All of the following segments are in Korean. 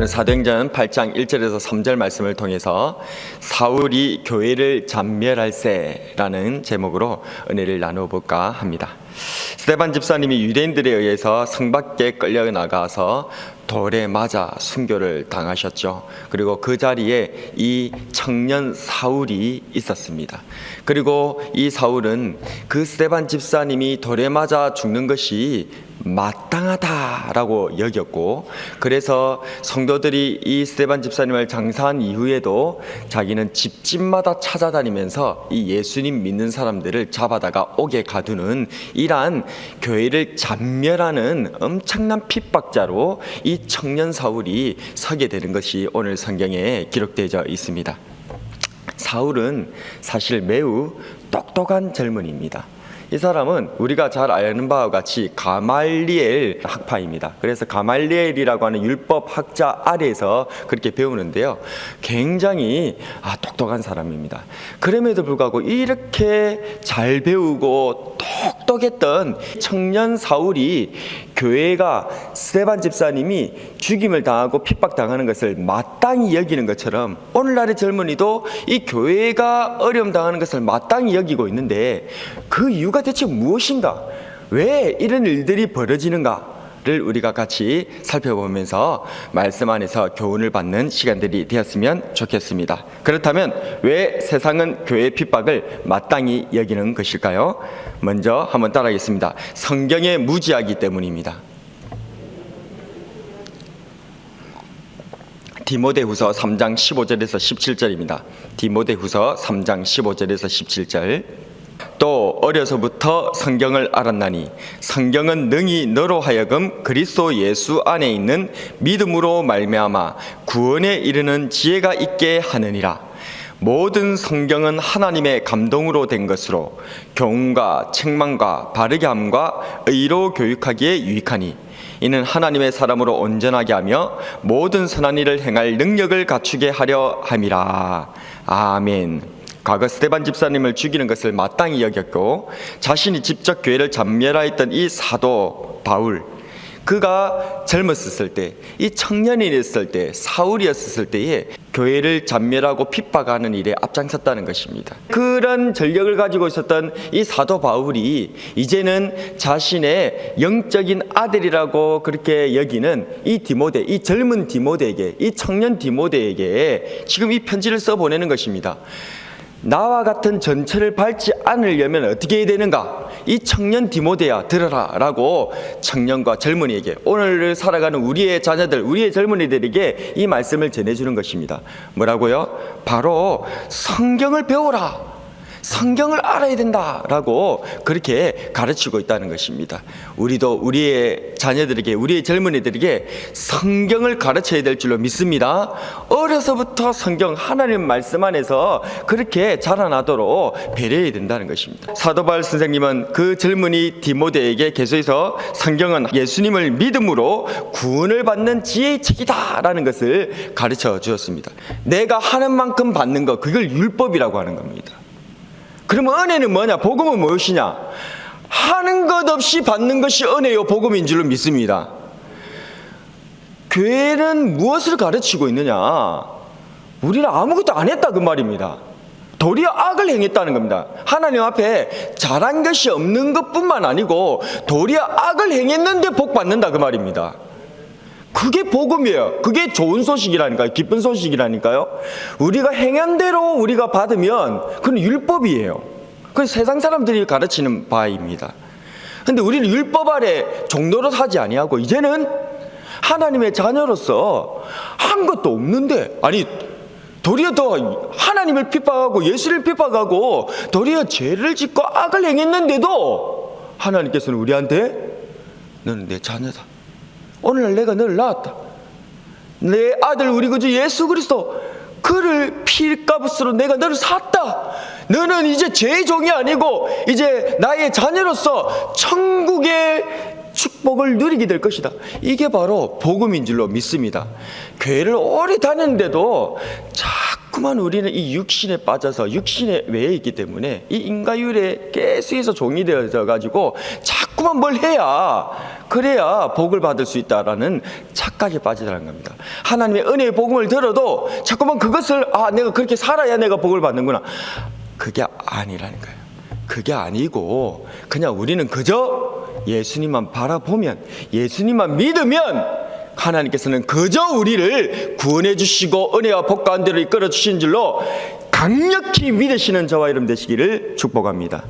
오늘 사도행전 8장 1절에서 3절 말씀을 통해서 사울이 교회를 잔멸할세라는 제목으로 은혜를 나눠볼까 합니다. 스데반 집사님이 유대인들에 의해서 성 밖에 끌려나가서 돌에 맞아 순교를 당하셨죠. 그리고 그 자리에 이 청년 사울이 있었습니다. 그리고 이 사울은 그 스데반 집사님이 돌에 맞아 죽는 것이 마땅하다라고 여겼고, 그래서 성도들이 이 스데반 집사님을 장사한 이후에도 자기는 집집마다 찾아다니면서 이 예수님 믿는 사람들을 잡아다가 옥에 가두는 이러한 교회를 잔멸하는 엄청난 핍박자로 이 청년 사울이 서게 되는 것이 오늘 성경에 기록되어 있습니다. 사울은 사실 매우 똑똑한 젊은이입니다. 이 사람은 우리가 잘 아는 바와 같이 가말리엘 학파입니다. 그래서 가말리엘이라고 하는 율법 학자 아래에서 그렇게 배우는데요, 굉장히 똑똑한 사람입니다. 그럼에도 불구하고 이렇게 잘 배우고 똑똑했던 청년 사울이 교회가 스데반 집사님이 죽임을 당하고 핍박당하는 것을 마땅히 여기는 것처럼 오늘날의 젊은이도 이 교회가 어려움 당하는 것을 마땅히 여기고 있는데, 그 이유가 대체 무엇인가? 왜 이런 일들이 벌어지는가를 우리가 같이 살펴보면서 말씀 안에서 교훈을 받는 시간들이 되었으면 좋겠습니다. 그렇다면 왜 세상은 교회의 핍박을 마땅히 여기는 것일까요? 먼저 한번 따라하겠습니다. 성경에 무지하기 때문입니다. 디모데후서 3장 15절에서 17절입니다. 디모데후서 3장 15절에서 17절. 또 어려서부터 성경을 알았나니 성경은 능히 너로 하여금 그리스도 예수 안에 있는 믿음으로 말미암아 구원에 이르는 지혜가 있게 하느니라. 모든 성경은 하나님의 감동으로 된 것으로 교훈과 책망과 바르게 함과 의로 교육하기에 유익하니 이는 하나님의 사람으로 온전하게 하며 모든 선한 일을 행할 능력을 갖추게 하려 함이라. 아멘. 과거 스데반 집사님을 죽이는 것을 마땅히 여겼고 자신이 직접 교회를 잔멸하였던 이 사도 바울, 그가 젊었을 때, 이 청년이었을 때, 사울이었을 때에 교회를 잔멸하고 핍박하는 일에 앞장섰다는 것입니다. 그런 전력을 가지고 있었던 이 사도 바울이 이제는 자신의 영적인 아들이라고 그렇게 여기는 이 디모데, 이 젊은 디모데에게, 이 청년 디모데에게 지금 이 편지를 써보내는 것입니다. 나와 같은 전철을 밟지 않으려면 어떻게 해야 되는가? 이 청년 디모데야, 들어라 라고 청년과 젊은이에게, 오늘을 살아가는 우리의 자녀들, 우리의 젊은이들에게 이 말씀을 전해주는 것입니다. 뭐라고요? 바로 성경을 배워라, 성경을 알아야 된다라고 그렇게 가르치고 있다는 것입니다. 우리도 우리의 자녀들에게, 우리의 젊은이들에게 성경을 가르쳐야 될 줄로 믿습니다. 어려서부터 성경, 하나님 말씀 안에서 그렇게 자라나도록 배려해야 된다는 것입니다. 사도 바울 선생님은 그 젊은이 디모데에게 계속해서 성경은 예수님을 믿음으로 구원을 받는 지혜의 책이다 라는 것을 가르쳐 주었습니다. 내가 하는 만큼 받는 것, 그걸 율법이라고 하는 겁니다. 그러면 은혜는 뭐냐? 복음은 무엇이냐? 하는 것 없이 받는 것이 은혜요 복음인 줄로 믿습니다. 교회는 무엇을 가르치고 있느냐? 우리는 아무것도 안 했다 그 말입니다. 도리어 악을 행했다는 겁니다. 하나님 앞에 잘한 것이 없는 것뿐만 아니고 도리어 악을 행했는데 복 받는다 그 말입니다. 그게 복음이에요. 그게 좋은 소식이라니까요. 기쁜 소식이라니까요. 우리가 행한 대로 우리가 받으면 그건 율법이에요. 그건 세상 사람들이 가르치는 바입니다. 그런데 우리는 율법 아래 종노릇 하지 아니하고 이제는 하나님의 자녀로서 한 것도 없는데, 아니 도리어 더 하나님을 핍박하고 예수를 핍박하고 도리어 죄를 짓고 악을 행했는데도 하나님께서는 우리한테 너는 내 자녀다, 오늘날 내가 너를 낳았다, 내 아들 우리 구주 예수 그리스도 그를 피값으로 내가 너를 샀다, 너는 이제 죄의 종이 아니고 이제 나의 자녀로서 천국의 축복을 누리게 될 것이다. 이게 바로 복음인 줄로 믿습니다. 교회를 오래 다녔는데도 자꾸만 우리는 이 육신에 빠져서 육신의 외에 있기 때문에 이 인간율에 계속해서 종이 되어져 가지고 자꾸 자꾸만 뭘 해야 그래야 복을 받을 수 있다라는 착각에 빠지라는 겁니다. 하나님의 은혜의 복음을 들어도 자꾸만 그것을 내가 그렇게 살아야 내가 복을 받는구나. 그게 아니라는 거예요. 그게 아니고 그냥 우리는 그저 예수님만 바라보면, 예수님만 믿으면 하나님께서는 그저 우리를 구원해 주시고 은혜와 복 가운데로 이끌어 주신 줄로 강력히 믿으시는 저와 여러분 되시기를 축복합니다.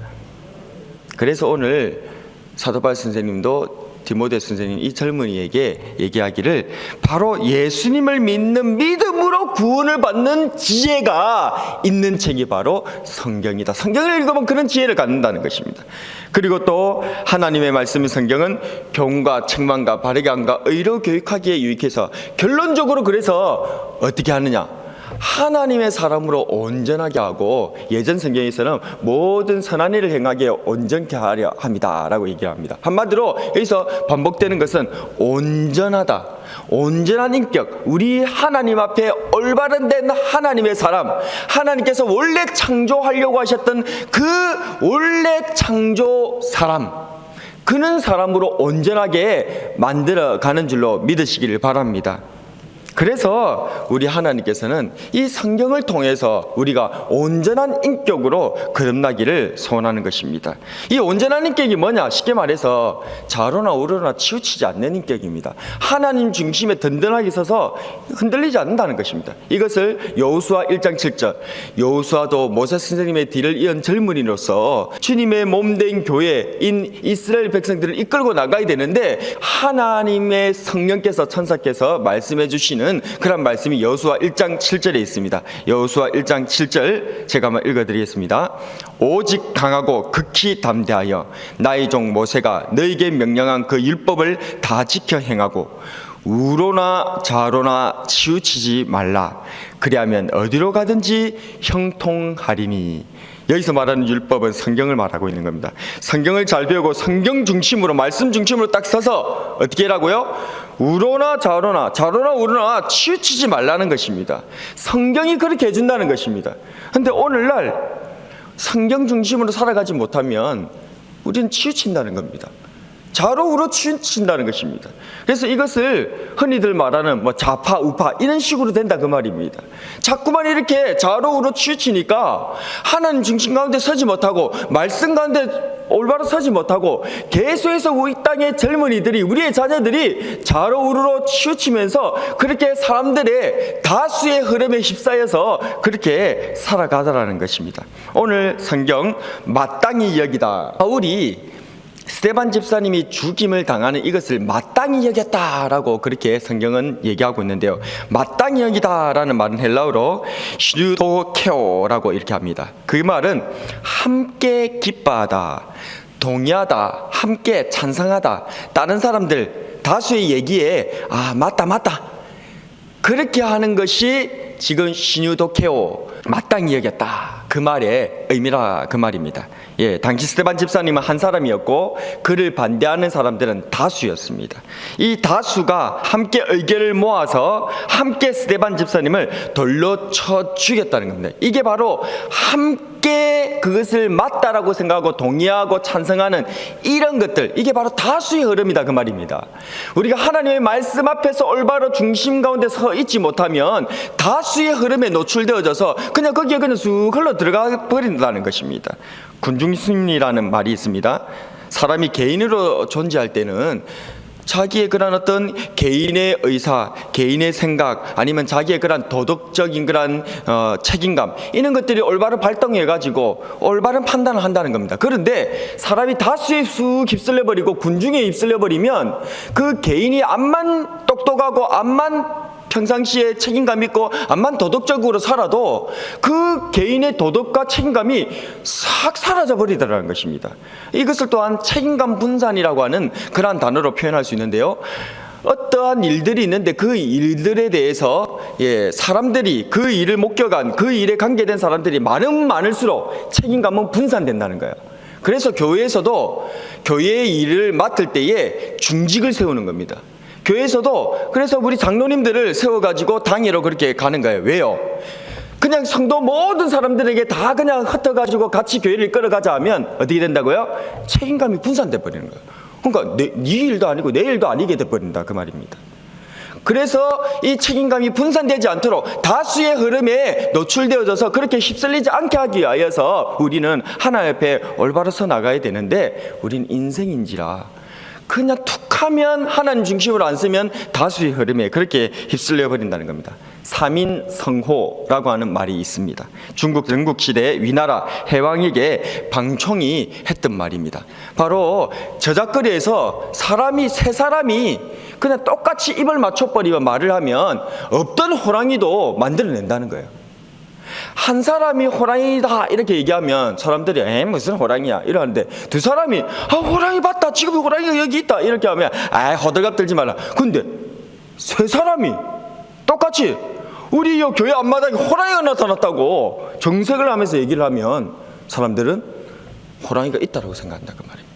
그래서 오늘 사도 바울 선생님도 디모데 선생님 이 젊은이에게 얘기하기를 바로 예수님을 믿는 믿음으로 구원을 받는 지혜가 있는 책이 바로 성경이다. 성경을 읽으면 그런 지혜를 갖는다는 것입니다. 그리고 또 하나님의 말씀인 성경은 교훈과 책망과 바르게 함과 의로 교육하기에 유익해서 결론적으로 그래서 어떻게 하느냐? 하나님의 사람으로 온전하게 하고 예전 성경에서는 모든 선한 일을 행하게 온전케 하려 합니다 라고 얘기를 합니다. 한마디로 여기서 반복되는 것은 온전하다, 온전한 인격, 우리 하나님 앞에 올바른 된 하나님의 사람, 하나님께서 원래 창조하려고 하셨던 그 원래 창조 사람, 그는 사람으로 온전하게 만들어가는 줄로 믿으시기를 바랍니다. 그래서 우리 하나님께서는 이 성경을 통해서 우리가 온전한 인격으로 거듭나기를 소원하는 것입니다. 이 온전한 인격이 뭐냐? 쉽게 말해서 좌로나 우로나 치우치지 않는 인격입니다. 하나님 중심에 든든하게 서서 흔들리지 않는다는 것입니다. 이것을 여호수아 1장 7절, 여호수아도 모세스 선생님의 뒤를 이은 젊은이로서 주님의 몸된 교회인 이스라엘 백성들을 이끌고 나가야 되는데 하나님의 성령께서, 천사께서 말씀해 주시는 그런 말씀이 여호수아 1장 7절에 있습니다. 여호수아 1장 7절 제가 한번 읽어드리겠습니다. 오직 강하고 극히 담대하여 나의 종 모세가 너에게 명령한 그 율법을 다 지켜 행하고 우로나 좌로나 치우치지 말라. 그리하면 어디로 가든지 형통하리니. 여기서 말하는 율법은 성경을 말하고 있는 겁니다. 성경을 잘 배우고 성경 중심으로, 말씀 중심으로 딱 서서 어떻게 하라고요? 우로나 좌로나, 좌로나 우로나 치우치지 말라는 것입니다. 성경이 그렇게 해준다는 것입니다. 그런데 오늘날 성경 중심으로 살아가지 못하면 우리는 치우친다는 겁니다. 좌로 우로 치우친다는 것입니다. 그래서 이것을 흔히들 말하는 좌파 우파 이런 식으로 된다 그 말입니다. 자꾸만 이렇게 좌로 우로 치우치니까 하나님 중심 가운데 서지 못하고 말씀 가운데 올바로 서지 못하고 계속해서 우리 땅의 젊은이들이, 우리의 자녀들이 좌로 우로로 치우치면서 그렇게 사람들의 다수의 흐름에 휩싸여서 그렇게 살아가더라는 것입니다. 오늘 성경 마땅히 여기다. 바울이 스데반 집사님이 죽임을 당하는 이것을 마땅히 여겼다라고 그렇게 성경은 얘기하고 있는데요. 마땅히 여기다라는 말은 헬라어로 슈도케오라고 이렇게 합니다. 그 말은 함께 기뻐하다, 동의하다, 함께 찬성하다, 다른 사람들 다수의 얘기에 맞다 그렇게 하는 것이 지금 시누도케오, 마땅히 여겼다 그 말의 의미라 그 말입니다. 당시 스데반 집사님은 한 사람이었고 그를 반대하는 사람들은 다수였습니다. 이 다수가 함께 의견을 모아서 함께 스데반 집사님을 돌로 쳐 죽였다는 겁니다. 이게 바로 함께 그것을 맞다라고 생각하고 동의하고 찬성하는 이런 것들, 이게 바로 다수의 흐름이다 그 말입니다. 우리가 하나님의 말씀 앞에서 올바로 중심 가운데 서 있지 못하면 다수의 흐름에 노출되어져서 그냥 거기에 그냥 쑥 흘러 들어가 버린다는 것입니다. 군중심리라는 말이 있습니다. 사람이 개인으로 존재할 때는 자기의 그런 어떤 개인의 의사, 개인의 생각, 아니면 자기의 그런 도덕적인 그런 책임감, 이런 것들이 올바로 발동해가지고 올바른 판단을 한다는 겁니다. 그런데 사람이 다수에 쑥 휩쓸려 버리고 군중에 휩쓸려 버리면 그 개인이 암만 똑똑하고 암만 평상시에 책임감 있고 암만 도덕적으로 살아도 그 개인의 도덕과 책임감이 싹 사라져 버리더라는 것입니다. 이것을 또한 책임감 분산이라고 하는 그러한 단어로 표현할 수 있는데요. 어떠한 일들이 있는데 그 일들에 대해서 사람들이 그 일을 목격한, 그 일에 관계된 사람들이 많을수록 책임감은 분산된다는 거예요. 그래서 교회에서도 교회의 일을 맡을 때에 중직을 세우는 겁니다. 교회에서도 그래서 우리 장로님들을 세워가지고 당회로 그렇게 가는 거예요. 왜요? 그냥 성도 모든 사람들에게 다 그냥 흩어가지고 같이 교회를 이끌어가자 하면 어떻게 된다고요? 책임감이 분산돼 버리는 거예요. 그러니까 네 일도 아니고 내 일도 아니게 돼 버린다 그 말입니다. 그래서 이 책임감이 분산되지 않도록 다수의 흐름에 노출되어져서 그렇게 휩쓸리지 않게 하기 위하여서 우리는 하나님 앞에 올바로 서 나가야 되는데, 우린 인생인지라 그냥 툭하면 하나님 중심으로 안 쓰면 다수의 흐름에 그렇게 휩쓸려 버린다는 겁니다. 3인 성호라고 하는 말이 있습니다. 중국 전국시대 위나라 해왕에게 방총이 했던 말입니다. 바로 저작거리에서 세 사람이 그냥 똑같이 입을 맞춰버리면 말을 하면 없던 호랑이도 만들어낸다는 거예요. 한 사람이 호랑이다 이렇게 얘기하면 사람들이 무슨 호랑이야 이러는데, 두 사람이 호랑이 봤다, 지금 호랑이가 여기 있다 이렇게 하면 호들갑 떨지 마라. 근데 세 사람이 똑같이 우리 이 교회 앞마당에 호랑이가 나타났다고 정색을 하면서 얘기를 하면 사람들은 호랑이가 있다고 생각한다 그 말이에요.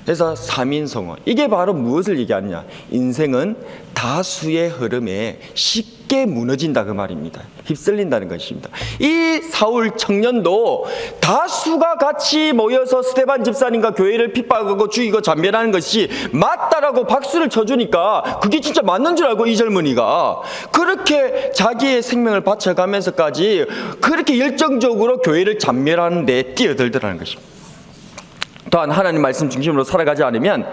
그래서 3인성호, 이게 바로 무엇을 얘기하느냐, 인생은 다수의 흐름에 쉽게 무너진다 그 말입니다. 휩쓸린다는 것입니다. 이 사울 청년도 다수가 같이 모여서 스데반 집사님과 교회를 핍박하고 죽이고 잔멸하는 것이 맞다라고 박수를 쳐주니까 그게 진짜 맞는 줄 알고 이 젊은이가 그렇게 자기의 생명을 바쳐가면서까지 그렇게 열정적으로 교회를 잔멸하는 데 뛰어들더라는 것입니다. 또한 하나님 말씀 중심으로 살아가지 않으면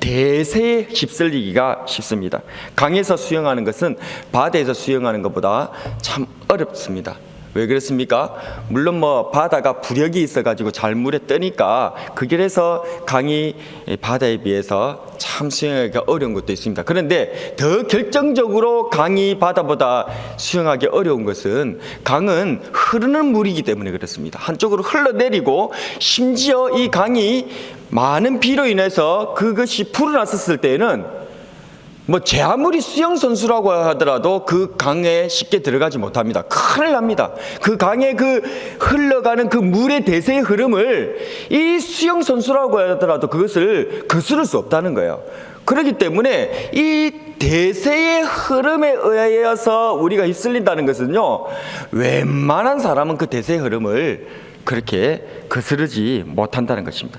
대세에 휩쓸리기가 쉽습니다. 강에서 수영하는 것은 바다에서 수영하는 것보다 참 어렵습니다. 왜 그렇습니까? 물론 바다가 부력이 있어가지고 잘 물에 뜨니까 그 길에서 강이 바다에 비해서 참 수영하기가 어려운 것도 있습니다. 그런데 더 결정적으로 강이 바다보다 수영하기 어려운 것은, 강은 흐르는 물이기 때문에 그렇습니다. 한쪽으로 흘러내리고 심지어 이 강이 많은 비로 인해서 그것이 불어났었을 때에는 제 아무리 수영선수라고 하더라도 그 강에 쉽게 들어가지 못합니다. 큰일 납니다. 그 강에 그 흘러가는 그 물의 대세의 흐름을 이 수영선수라고 하더라도 그것을 거스를 수 없다는 거예요. 그렇기 때문에 이 대세의 흐름에 의해서 우리가 휩쓸린다는 것은요, 웬만한 사람은 그 대세의 흐름을 그렇게 거스르지 못한다는 것입니다.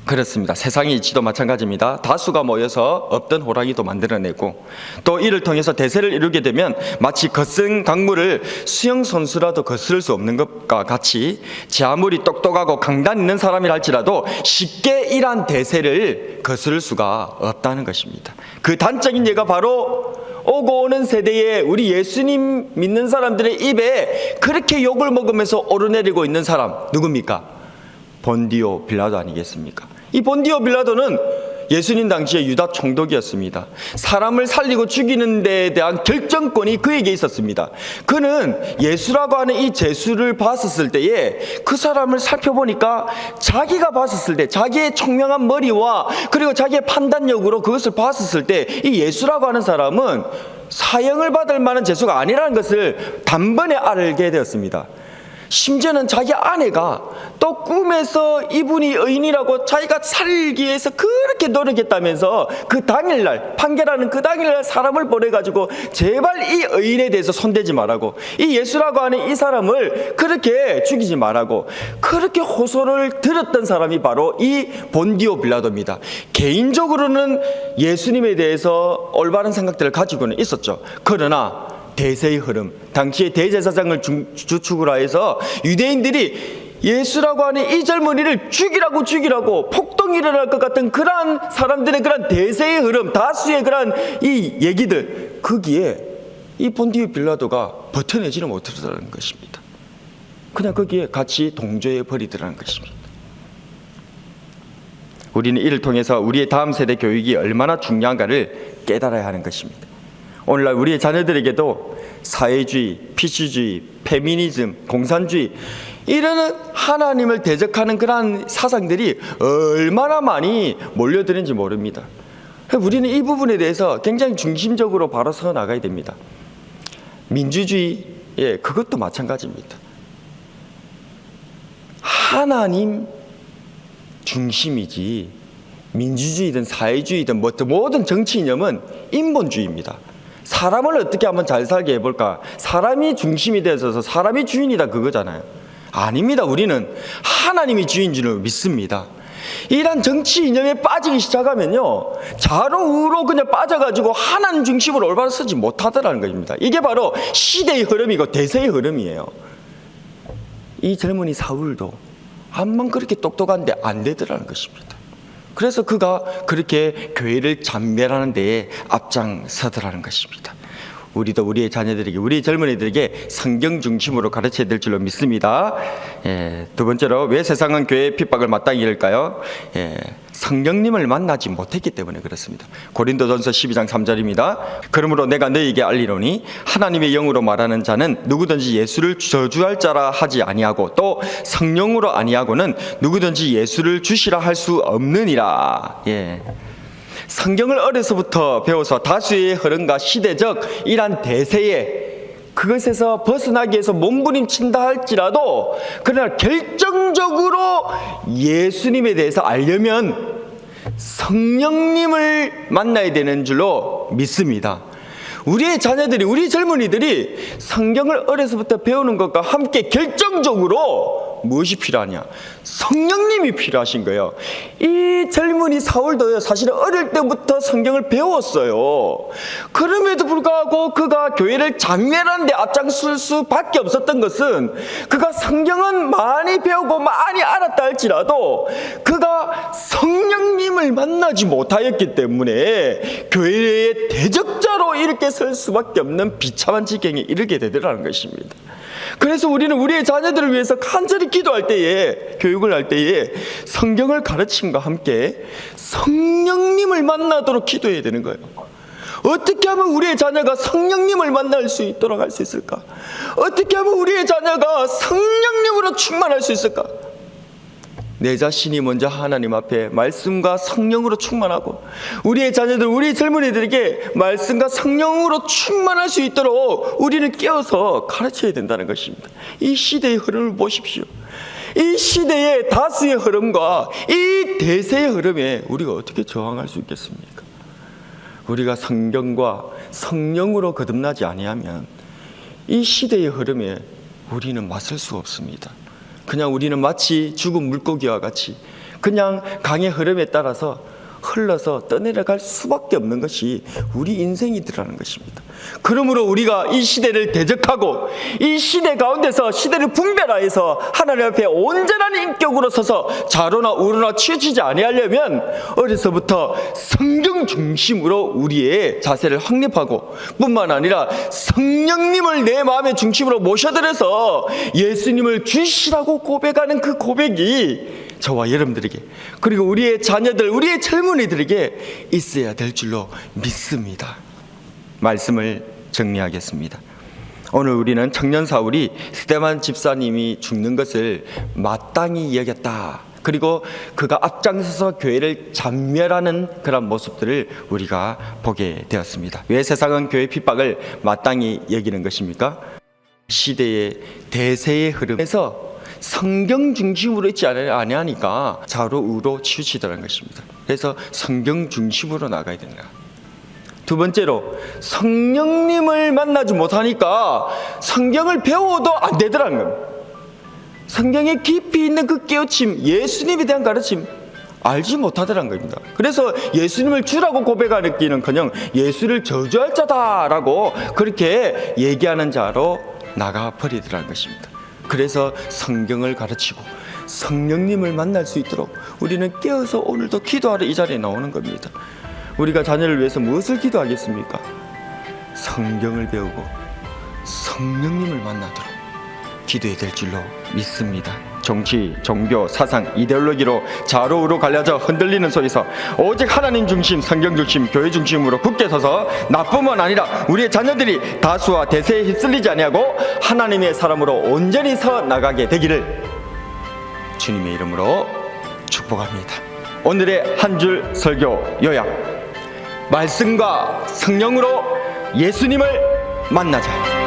그렇습니다. 세상의 이치도 마찬가지입니다. 다수가 모여서 없던 호랑이도 만들어내고, 또 이를 통해서 대세를 이루게 되면 마치 거센 강물을 수영선수라도 거스를 수 없는 것과 같이 제 아무리 똑똑하고 강단 있는 사람이라 할지라도 쉽게 이러한 대세를 거스를 수가 없다는 것입니다. 그 단적인 예가 바로 오고 오는 세대에 우리 예수님 믿는 사람들의 입에 그렇게 욕을 먹으면서 오르내리고 있는 사람 누굽니까? 본디오 빌라도 아니겠습니까? 이 본디오 빌라도는 예수님 당시에 유다 총독이었습니다. 사람을 살리고 죽이는 데에 대한 결정권이 그에게 있었습니다. 그는 예수라고 하는 이 제수를 봤었을 때에 그 사람을 살펴보니까 자기가 봤었을 때 자기의 총명한 머리와 그리고 자기의 판단력으로 그것을 봤었을 때 이 예수라고 하는 사람은 사형을 받을 만한 제수가 아니라는 것을 단번에 알게 되었습니다. 심지어는 자기 아내가 또 꿈에서 이분이 의인이라고 자기가 살기 위해서 그렇게 노력했다면서 그 당일날, 판결하는 그 당일날 사람을 보내가지고 제발 이 의인에 대해서 손대지 말라고, 이 예수라고 하는 이 사람을 그렇게 죽이지 말라고 그렇게 호소를 들었던 사람이 바로 이 본디오 빌라도입니다. 개인적으로는 예수님에 대해서 올바른 생각들을 가지고는 있었죠. 그러나 대세의 흐름, 당시의 대제사장을 주축으로 해서 유대인들이 예수라고 하는 이 젊은이를 죽이라고 폭동이 일어날 것 같은 그러한 사람들의 그러한 대세의 흐름, 다수의 그러한 이 얘기들, 거기에 이 본디오 빌라도가 버텨내지는 못하더라는 것입니다. 그냥 거기에 같이 동조해 버리더라는 것입니다. 우리는 이를 통해서 우리의 다음 세대 교육이 얼마나 중요한가를 깨달아야 하는 것입니다. 오늘날 우리의 자녀들에게도 사회주의, PC주의, 페미니즘, 공산주의 이런 하나님을 대적하는 그러한 사상들이 얼마나 많이 몰려드는지 모릅니다. 우리는 이 부분에 대해서 굉장히 중심적으로 바로 서 나가야 됩니다. 민주주의, 그것도 마찬가지입니다. 하나님 중심이지 민주주의든 사회주의든 모든 정치 이념은 인본주의입니다. 사람을 어떻게 한번 잘 살게 해볼까? 사람이 중심이 되어서 사람이 주인이다 그거잖아요. 아닙니다. 우리는 하나님이 주인 줄 믿습니다. 이런 정치 이념에 빠지기 시작하면요, 좌로 우로 그냥 빠져가지고 하나님 중심으로 올바로 서지 못하더라는 것입니다. 이게 바로 시대의 흐름이고 대세의 흐름이에요. 이 젊은이 사울도 암만 그렇게 똑똑한데 안 되더라는 것입니다. 그래서 그가 그렇게 교회를 잔멸하는 데에 앞장서더라는 것입니다. 우리도 우리의 자녀들에게, 우리 젊은이들에게 성경 중심으로 가르쳐야 될 줄로 믿습니다. 두 번째로, 왜 세상은 교회의 핍박을 마땅히 일까요? 성령님을 만나지 못했기 때문에 그렇습니다. 고린도전서 12장 3절입니다. 그러므로 내가 너희에게 알리노니 하나님의 영으로 말하는 자는 누구든지 예수를 저주할 자라 하지 아니하고 또 성령으로 아니하고는 누구든지 예수를 주시라 할 수 없느니라. 성경을 어려서부터 배워서 다수의 흐름과 시대적 이란 대세에 그것에서 벗어나기 위해서 몸부림친다 할지라도, 그러나 결정적으로 예수님에 대해서 알려면 성령님을 만나야 되는 줄로 믿습니다. 우리의 자녀들이, 우리 젊은이들이 성경을 어려서부터 배우는 것과 함께 결정적으로 무엇이 필요하냐? 성령님이 필요하신 거예요. 이 젊은이 사울도요, 사실은 어릴 때부터 성경을 배웠어요. 그럼에도 불구하고 그가 교회를 잔멸하는 데 앞장설 수밖에 없었던 것은, 그가 성경은 많이 배우고 많이 알았다 할지라도 그가 성령님을 만나지 못하였기 때문에 교회의 대적자로 이렇게 설 수밖에 없는 비참한 지경에 이르게 되더라는 것입니다. 그래서 우리는 우리의 자녀들을 위해서 간절히 기도할 때에, 교육을 할 때에 성경을 가르침과 함께 성령님을 만나도록 기도해야 되는 거예요. 어떻게 하면 우리의 자녀가 성령님을 만날 수 있도록 할 수 있을까? 어떻게 하면 우리의 자녀가 성령님으로 충만할 수 있을까? 내 자신이 먼저 하나님 앞에 말씀과 성령으로 충만하고, 우리의 자녀들, 우리 젊은이들에게 말씀과 성령으로 충만할 수 있도록 우리는 깨어서 가르쳐야 된다는 것입니다. 이 시대의 흐름을 보십시오. 이 시대의 다수의 흐름과 이 대세의 흐름에 우리가 어떻게 저항할 수 있겠습니까? 우리가 성경과 성령으로 거듭나지 아니하면 이 시대의 흐름에 우리는 맞설 수 없습니다. 그냥 우리는 마치 죽은 물고기와 같이 그냥 강의 흐름에 따라서 흘러서 떠내려갈 수밖에 없는 것이 우리 인생이더라는 것입니다. 그러므로 우리가 이 시대를 대적하고 이 시대 가운데서 시대를 분별하여서 하나님 앞에 온전한 인격으로 서서 좌로나 우로나 치우치지 아니하려면 어려서부터 성경 중심으로 우리의 자세를 확립하고, 뿐만 아니라 성령님을 내 마음의 중심으로 모셔들여서 예수님을 주시라고 고백하는 그 고백이 저와 여러분들에게, 그리고 우리의 자녀들, 우리의 젊은이들에게 있어야 될 줄로 믿습니다. 말씀을 정리하겠습니다. 오늘 우리는 청년 사울이 스데반 집사님이 죽는 것을 마땅히 여겼다, 그리고 그가 앞장서서 교회를 잔멸하는 그런 모습들을 우리가 보게 되었습니다. 왜 세상은 교회 핍박을 마땅히 여기는 것입니까? 시대의 대세의 흐름에서 성경 중심으로 있지 아니하니까 좌로 우로 치우치더라는 것입니다. 그래서 성경 중심으로 나가야 된다. 두 번째로, 성령님을 만나지 못하니까 성경을 배워도 안 되더라는 겁니다. 성경에 깊이 있는 그 깨우침, 예수님에 대한 가르침 알지 못하더라는 겁니다. 그래서 예수님을 주라고 고백하기는커녕 예수를 저주할 자다라고 그렇게 얘기하는 자로 나가버리더라는 것입니다. 그래서 성경을 가르치고 성령님을 만날 수 있도록 우리는 깨어서 오늘도 기도하러 이 자리에 나오는 겁니다. 우리가 자녀를 위해서 무엇을 기도하겠습니까? 성경을 배우고 성령님을 만나도록 기도해야 될 줄로 믿습니다. 정치, 종교, 사상, 이데올로기로 좌로 우로 갈려져 흔들리는 속에서 오직 하나님 중심, 성경 중심, 교회 중심으로 굳게 서서 나뿐만 아니라 우리의 자녀들이 다수와 대세에 휩쓸리지 아니하고 하나님의 사람으로 온전히 서 나가게 되기를 주님의 이름으로 축복합니다. 오늘의 한 줄 설교 요약: 말씀과 성령으로 예수님을 만나자.